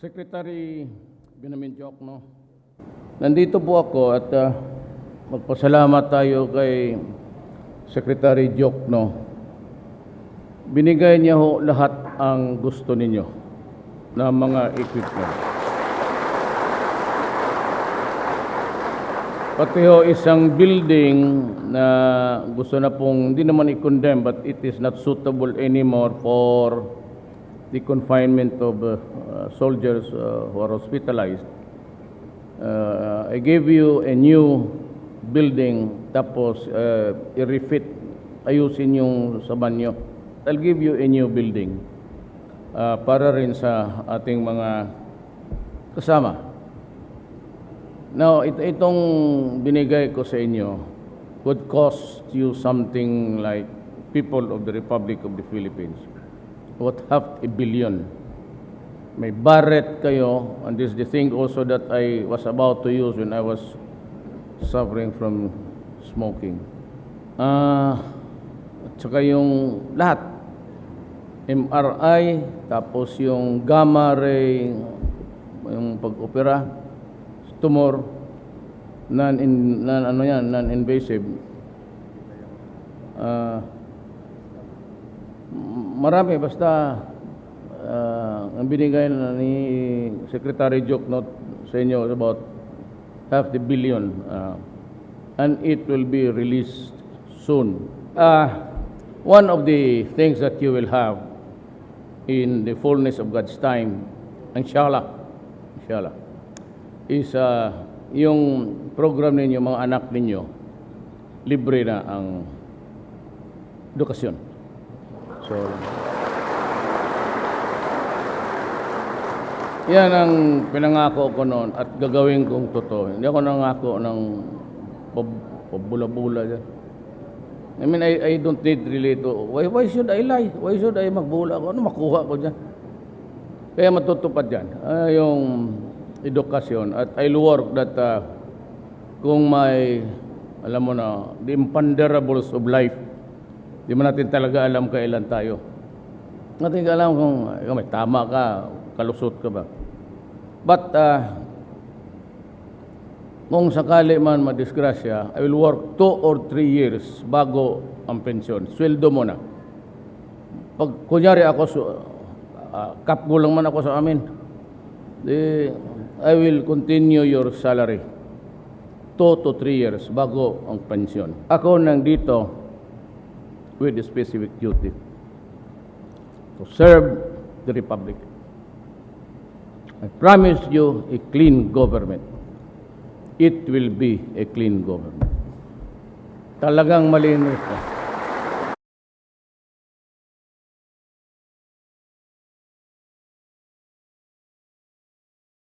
Secretary Binamin Diokno, nandito po ako at magpasalamat tayo kay Secretary Diokno. Binigay niya ho lahat ang gusto ninyo na mga equipment. Pati ho isang building na gusto na pong hindi naman i-condemn but it is not suitable anymore for the confinement of soldiers who are hospitalized. I gave you a new building tapos i-refit, ayusin yung sa banyo. I'll give you a new building para rin sa ating mga kasama. Now, itong binigay ko sa inyo would cost you something like people of the Republic of the Philippines. What, $500 million. May Barrett kayo, and this is the thing also that I was about to use when I was suffering from smoking. At saka yung lahat. MRI, tapos yung gamma ray, yung pag-opera, tumor, non-invasive. Marami, basta ang binigay na ni Secretary Diokno sa inyo is about $500 million, and it will be released soon. One of the things that you will have in the fullness of God's time, inshallah, is yung program ninyo, mga anak ninyo, libre na ang edukasyon. So, yan ang pinangako ko noon at gagawin kong totoo. Hindi ako nangako ng pabula-bula dyan. I mean, I don't need really to, why should I lie? Why should I magbula ako? Ano makuha ko dyan? Kaya matutupad dyan yung edukasyon. At I'll work that kung may, alam mo na, the imponderables of life, di mo natin talaga alam kailan tayo. Natin alam kung may tama ka, kalusot ka ba. But kung sakali man madisgrasya, I will work 2 or 3 years bago ang pensyon. Sweldo mo na. Pag kunyari ako, kapgulang man ako sa amin, I will continue your salary 2 to 3 years bago ang pensyon. Ako nang dito with a specific duty to serve the Republic. I promise you a clean government. It will be a clean government. Talagang malinis na.